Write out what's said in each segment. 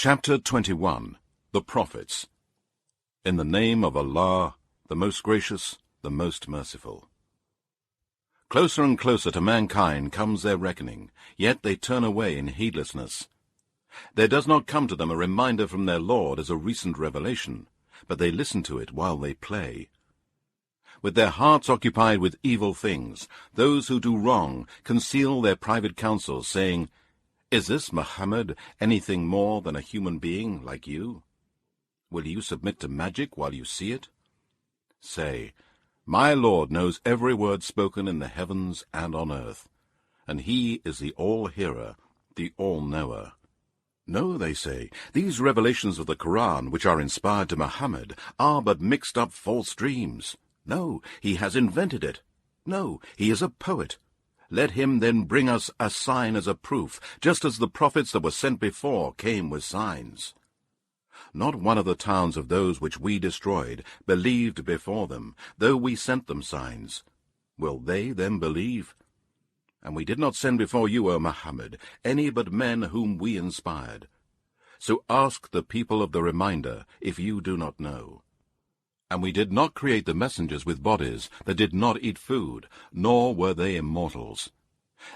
Chapter 21. The Prophets. In the name of Allah, the most gracious, the most merciful. Closer and closer to mankind comes their reckoning, yet they turn away in heedlessness. There does not come to them a reminder from their Lord as a recent revelation, but they listen to it while they play. With their hearts occupied with evil things, those who do wrong conceal their private counsels, saying, "Is this Muhammad anything more than a human being like you? Will you submit to magic while you see it?" Say, "My Lord knows every word spoken in the heavens and on earth, and He is the All-Hearer, the All-Knower." No, they say, these revelations of the Qur'an, which are inspired to Muhammad, are but mixed-up false dreams. No, he has invented it. No, he is a poet. Let him then bring us a sign as a proof, just as the prophets that were sent before came with signs. Not one of the towns of those which we destroyed believed before them, though we sent them signs. Will they then believe? And we did not send before you, O Muhammad, any but men whom we inspired. So ask the people of the reminder, if you do not know. And we did not create the messengers with bodies that did not eat food, nor were they immortals.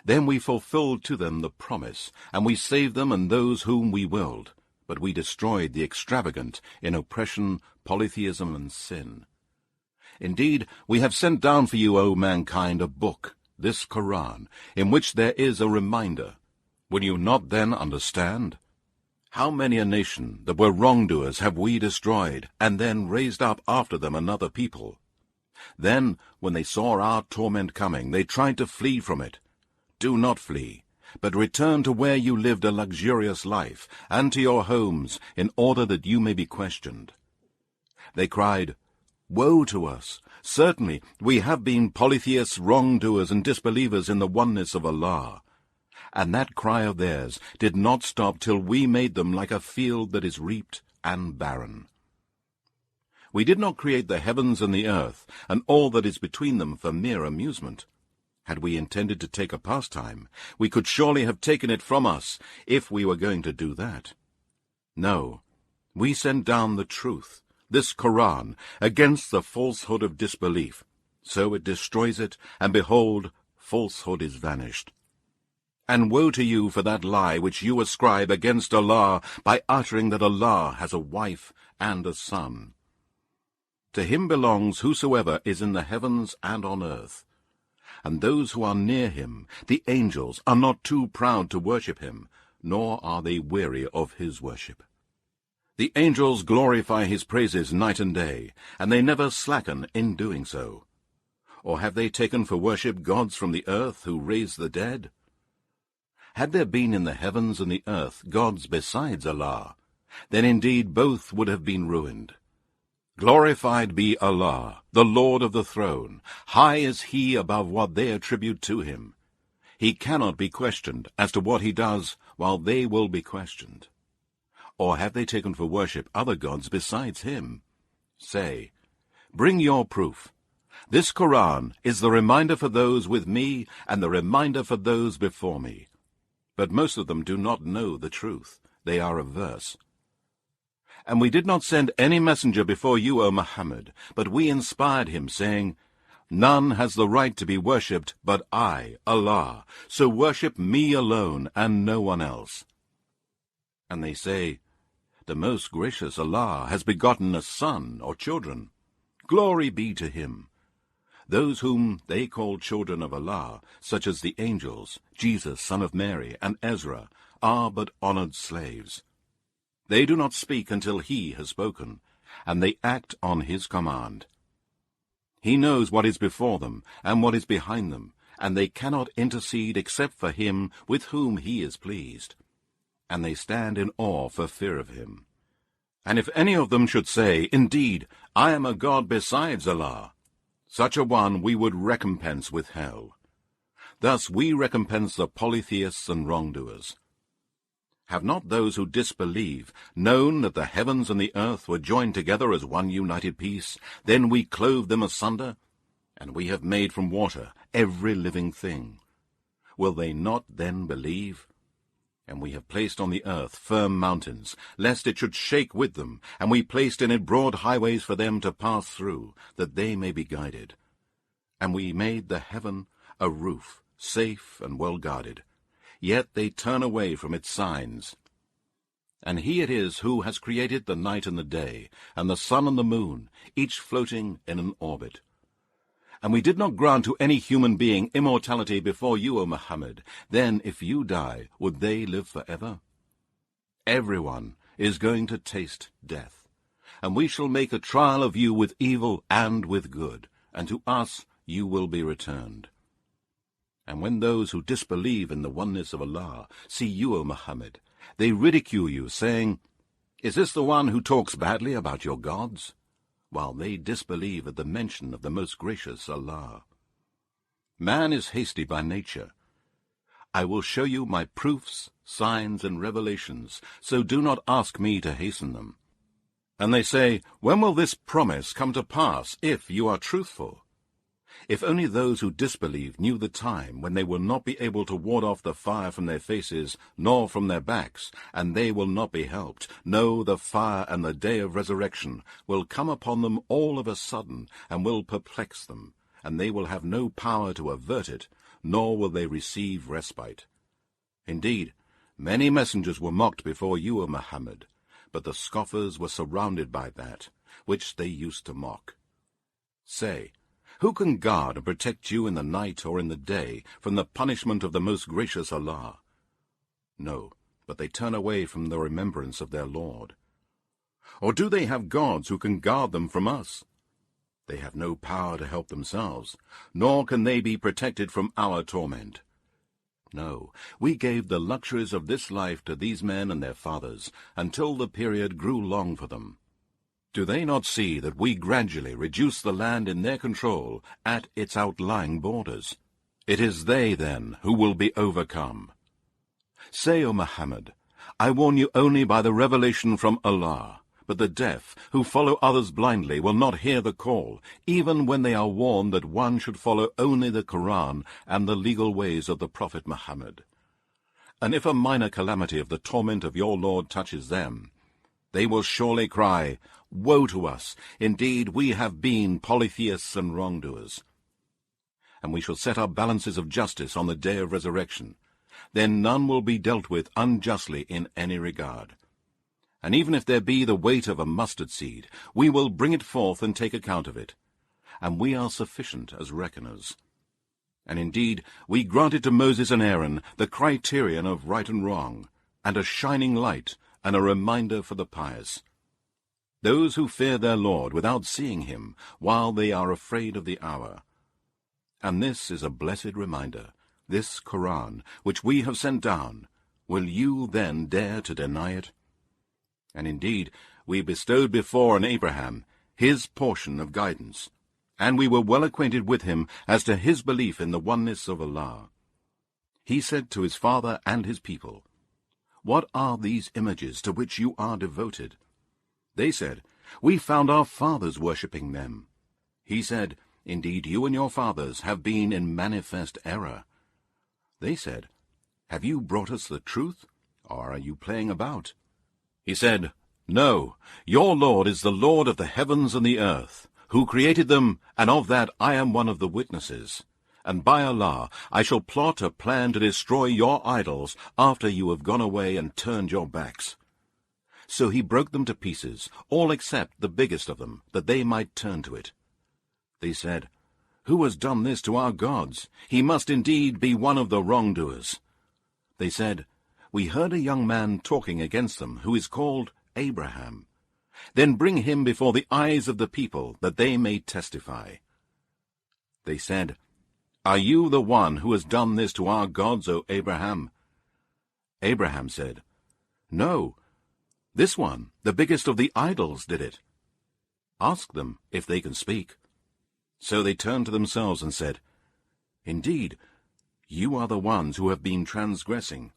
Then we fulfilled to them the promise, and we saved them and those whom we willed, but we destroyed the extravagant in oppression, polytheism, and sin. Indeed, we have sent down for you, O mankind, a book, this Qur'an, in which there is a reminder. Will you not then understand? How many a nation that were wrongdoers have we destroyed, and then raised up after them another people? Then, when they saw our torment coming, they tried to flee from it. Do not flee, but return to where you lived a luxurious life, and to your homes, in order that you may be questioned. They cried, "Woe to us! Certainly we have been polytheists, wrongdoers, and disbelievers in the oneness of Allah." And that cry of theirs did not stop till we made them like a field that is reaped and barren. We did not create the heavens and the earth, and all that is between them for mere amusement. Had we intended to take a pastime, we could surely have taken it from us, if we were going to do that. No, we sent down the truth, this Qur'an, against the falsehood of disbelief. So it destroys it, and behold, falsehood is vanished. And woe to you for that lie which you ascribe against Allah by uttering that Allah has a wife and a son. To him belongs whosoever is in the heavens and on earth. And those who are near him, the angels, are not too proud to worship him, nor are they weary of his worship. The angels glorify his praises night and day, and they never slacken in doing so. Or have they taken for worship gods from the earth who raise the dead? Had there been in the heavens and the earth gods besides Allah, then indeed both would have been ruined. Glorified be Allah, the Lord of the throne. High is he above what they attribute to him. He cannot be questioned as to what he does, while they will be questioned. Or have they taken for worship other gods besides him? Say, bring your proof. This Qur'an is the reminder for those with me and the reminder for those before me. But most of them do not know the truth. They are averse. And we did not send any messenger before you, O Muhammad, but we inspired him, saying, "None has the right to be worshipped but I, Allah, so worship me alone and no one else." And they say, "The most gracious Allah has begotten a son or children. Glory be to him." Those whom they call children of Allah, such as the angels, Jesus, son of Mary, and Ezra, are but honored slaves. They do not speak until he has spoken, and they act on his command. He knows what is before them and what is behind them, and they cannot intercede except for him with whom he is pleased. And they stand in awe for fear of him. And if any of them should say, "Indeed, I am a god besides Allah," such a one we would recompense with hell. Thus we recompense the polytheists and wrongdoers. Have not those who disbelieve known that the heavens and the earth were joined together as one united piece? Then we clove them asunder, and we have made from water every living thing. Will they not then believe? And we have placed on the earth firm mountains, lest it should shake with them, and we placed in it broad highways for them to pass through, that they may be guided. And we made the heaven a roof, safe and well guarded. Yet they turn away from its signs. And he it is who has created the night and the day, and the sun and the moon, each floating in an orbit. And we did not grant to any human being immortality before you, O Muhammad. Then, if you die, would they live forever? Everyone is going to taste death, and we shall make a trial of you with evil and with good, and to us you will be returned. And when those who disbelieve in the oneness of Allah see you, O Muhammad, they ridicule you, saying, "Is this the one who talks badly about your gods?" While they disbelieve at the mention of the most gracious Allah. Man is hasty by nature. I will show you my proofs, signs, and revelations, so do not ask me to hasten them. And they say, when will this promise come to pass, if you are truthful? If only those who disbelieve knew the time when they will not be able to ward off the fire from their faces, nor from their backs, and they will not be helped. No, the fire and the day of resurrection will come upon them all of a sudden, and will perplex them, and they will have no power to avert it, nor will they receive respite. Indeed, many messengers were mocked before you, O Muhammad, but the scoffers were surrounded by that which they used to mock. Say, who can guard and protect you in the night or in the day from the punishment of the most gracious Allah? No, but they turn away from the remembrance of their Lord. Or do they have gods who can guard them from us? They have no power to help themselves, nor can they be protected from our torment. No, we gave the luxuries of this life to these men and their fathers, until the period grew long for them. Do they not see that we gradually reduce the land in their control at its outlying borders? It is they, then, who will be overcome. Say, O Muhammad, I warn you only by the revelation from Allah, but the deaf, who follow others blindly, will not hear the call, even when they are warned that one should follow only the Qur'an and the legal ways of the Prophet Muhammad. And if a minor calamity of the torment of your Lord touches them, they will surely cry, Woe to us! Indeed, we have been polytheists and wrongdoers. And we shall set our balances of justice on the day of resurrection. Then none will be dealt with unjustly in any regard. And even if there be the weight of a mustard seed, we will bring it forth and take account of it. And we are sufficient as reckoners. And indeed, we granted to Moses and Aaron the criterion of right and wrong, and a shining light, and a reminder for the pious. Those who fear their Lord without seeing him, while they are afraid of the hour. And this is a blessed reminder, this Qur'an, which we have sent down. Will you then dare to deny it? And indeed, we bestowed before on Abraham his portion of guidance, and we were well acquainted with him as to his belief in the oneness of Allah. He said to his father and his people, What are these images to which you are devoted? They said, We found our fathers worshipping them. He said, Indeed, you and your fathers have been in manifest error. They said, Have you brought us the truth, or are you playing about? He said, No, your Lord is the Lord of the heavens and the earth, who created them, and of that I am one of the witnesses. And by Allah, I shall plot a plan to destroy your idols after you have gone away and turned your backs. So he broke them to pieces, all except the biggest of them, that they might turn to it. They said, Who has done this to our gods? He must indeed be one of the wrongdoers. They said, We heard a young man talking against them, who is called Abraham. Then bring him before the eyes of the people, that they may testify. They said, Are you the one who has done this to our gods, O Abraham? Abraham said, No, this one, the biggest of the idols, did it. Ask them if they can speak. So they turned to themselves and said, Indeed, you are the ones who have been transgressing.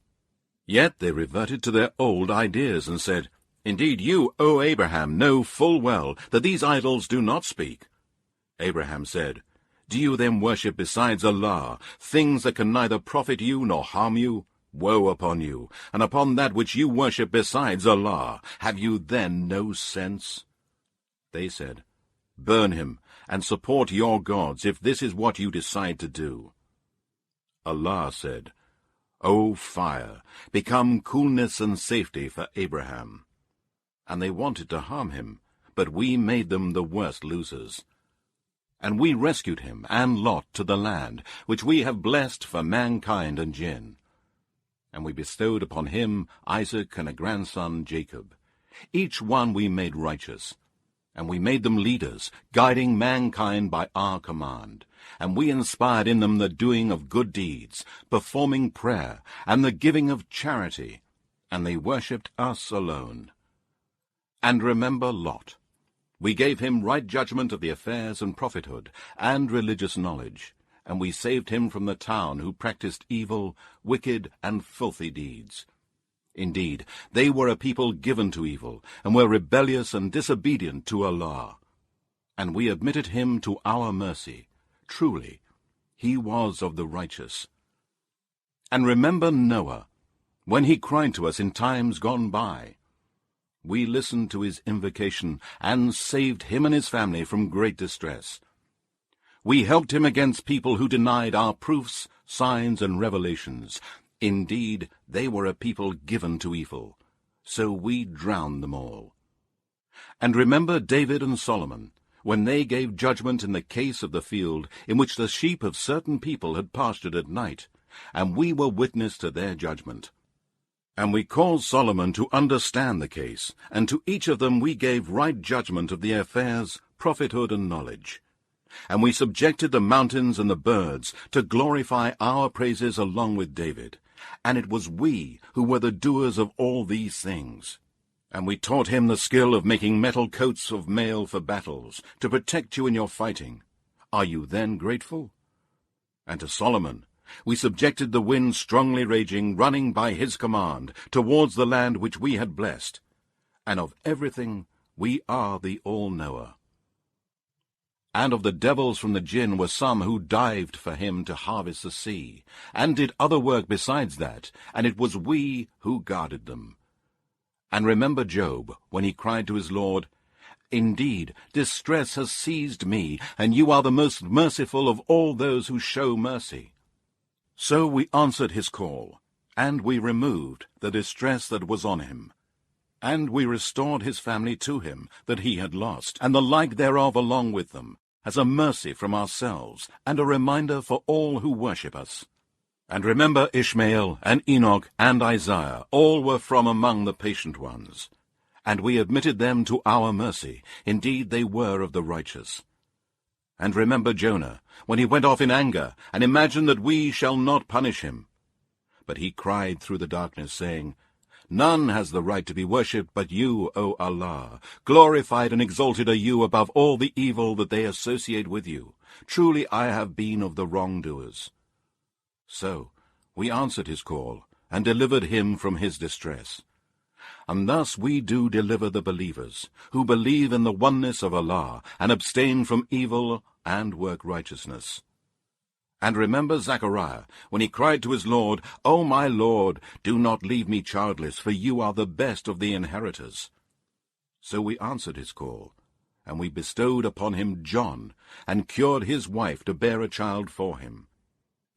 Yet they reverted to their old ideas and said, Indeed, you, O Abraham, know full well that these idols do not speak. Abraham said, Do you then worship besides Allah things that can neither profit you nor harm you? Woe upon you, and upon that which you worship besides Allah! Have you then no sense?" They said, "Burn him, and support your gods, if this is what you decide to do." Allah said, "O fire, become coolness and safety for Abraham." And they wanted to harm him, but we made them the worst losers. And we rescued him and Lot to the land, which we have blessed for mankind and jinn. And we bestowed upon him Isaac and a grandson Jacob. Each one we made righteous. And we made them leaders, guiding mankind by our command. And we inspired in them the doing of good deeds, performing prayer, and the giving of charity. And they worshipped us alone. And remember Lot. We gave him right judgment of the affairs and prophethood, and religious knowledge. And we saved him from the town who practiced evil, wicked, and filthy deeds. Indeed, they were a people given to evil, and were rebellious and disobedient to Allah. And we admitted him to our mercy. Truly, he was of the righteous. And remember Noah, when he cried to us in times gone by. We listened to his invocation, and saved him and his family from great distress. We helped him against people who denied our proofs, signs, and revelations. Indeed, they were a people given to evil. So we drowned them all. And remember David and Solomon, when they gave judgment in the case of the field, in which the sheep of certain people had pastured at night, and we were witness to their judgment. And we caused Solomon to understand the case, and to each of them we gave right judgment of the affairs, prophethood, and knowledge. And we subjected the mountains and the birds to glorify our praises along with David. And it was we who were the doers of all these things. And we taught him the skill of making metal coats of mail for battles, to protect you in your fighting. Are you then grateful? And to Solomon we subjected the wind strongly raging, running by his command, towards the land which we had blessed. And of everything we are the all-knower. And of the devils from the jinn were some who dived for him to harvest the sea, and did other work besides that, and it was we who guarded them. And remember Job, when he cried to his Lord, "Indeed, distress has seized me, and you are the most merciful of all those who show mercy." So we answered his call, and we removed the distress that was on him. And we restored his family to him that he had lost, and the like thereof along with them, as a mercy from ourselves, and a reminder for all who worship us. And remember Ishmael, and Enoch, and Isaiah, all were from among the patient ones. And we admitted them to our mercy. Indeed, they were of the righteous. And remember Jonah, when he went off in anger, and imagined that we shall not punish him. But he cried through the darkness, saying, "None has the right to be worshipped but you, O Allah. Glorified and exalted are you above all the evil that they associate with you. Truly I have been of the wrongdoers." So we answered his call, and delivered him from his distress. And thus we do deliver the believers, who believe in the oneness of Allah, and abstain from evil, and work righteousness. And remember Zechariah, when he cried to his Lord, "O my Lord, do not leave me childless, for you are the best of the inheritors." So we answered his call, and we bestowed upon him John, and cured his wife to bear a child for him.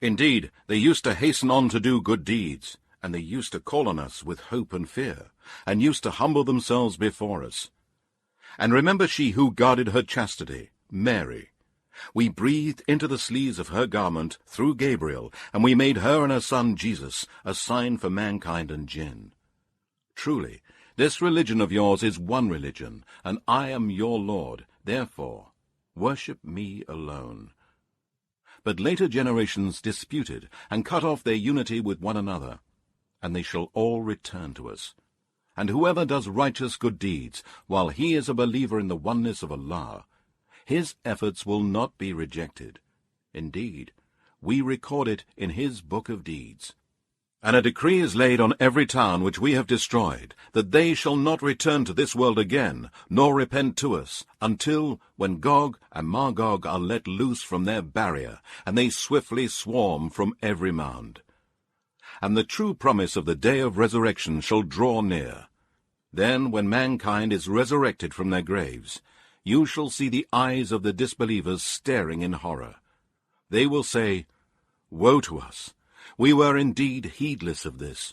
Indeed, they used to hasten on to do good deeds, and they used to call on us with hope and fear, and used to humble themselves before us. And remember she who guarded her chastity, Mary. We breathed into the sleeves of her garment through Gabriel, and we made her and her son Jesus a sign for mankind and jinn. Truly, this religion of yours is one religion, and I am your Lord. Therefore, worship me alone. But later generations disputed, and cut off their unity with one another, and they shall all return to us. And whoever does righteous good deeds, while he is a believer in the oneness of Allah, his efforts will not be rejected. Indeed, we record it in his book of deeds. And a decree is laid on every town which we have destroyed, that they shall not return to this world again, nor repent to us, until, when Gog and Magog are let loose from their barrier, and they swiftly swarm from every mound. and the true promise of the day of resurrection shall draw near. Then, when mankind is resurrected from their graves, you shall see the eyes of the disbelievers staring in horror. They will say, Woe to us! We were indeed heedless of this.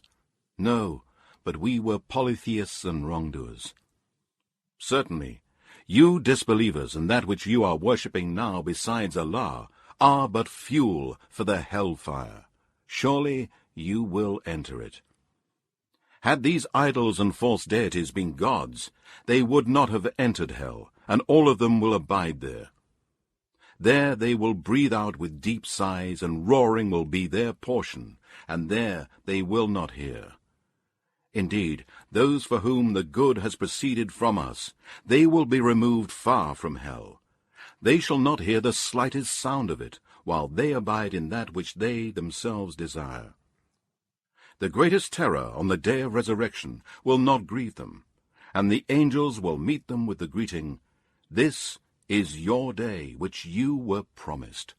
No, but we were polytheists and wrongdoers. Certainly, you disbelievers and that which you are worshipping now besides Allah are but fuel for the hell-fire. Surely you will enter it. Had these idols and false deities been gods, they would not have entered hell, and all of them will abide there. There they will breathe out with deep sighs, and roaring will be their portion, and there they will not hear. Indeed, those for whom the good has proceeded from us, they will be removed far from hell. They shall not hear the slightest sound of it, while they abide in that which they themselves desire. The greatest terror on the day of resurrection will not grieve them, and the angels will meet them with the greeting, This is your day which you were promised.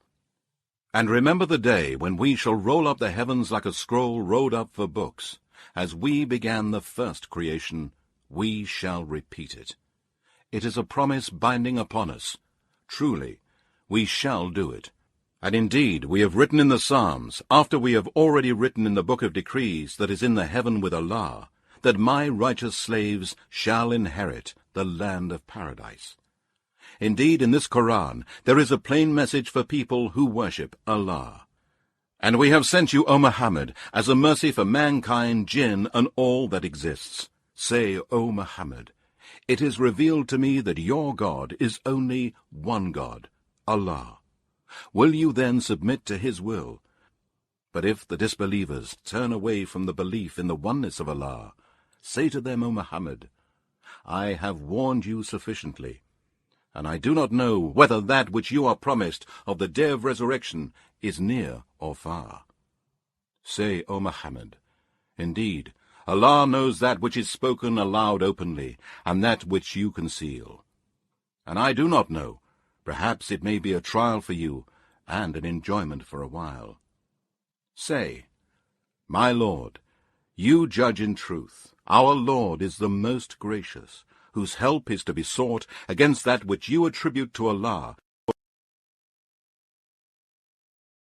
And remember the day when we shall roll up the heavens like a scroll rolled up for books. As we began the first creation, we shall repeat it. It is a promise binding upon us. Truly, we shall do it. And indeed, we have written in the Psalms, after we have already written in the book of decrees that is in the heaven with Allah, that my righteous slaves shall inherit the land of paradise. Indeed, in this Qur'an, there is a plain message for people who worship Allah. And we have sent you, O Muhammad, as a mercy for mankind, jinn, and all that exists. Say, O Muhammad, it is revealed to me that your God is only one God, Allah. Will you then submit to his will? But if the disbelievers turn away from the belief in the oneness of Allah, say to them, O Muhammad, I have warned you sufficiently, and I do not know whether that which you are promised of the day of resurrection is near or far. Say, O Muhammad, indeed, Allah knows that which is spoken aloud openly, and that which you conceal. And I do not know. Perhaps it may be a trial for you, and an enjoyment for a while. Say, My Lord, you judge in truth. Our Lord is the most gracious, whose help is to be sought against that which you attribute to Allah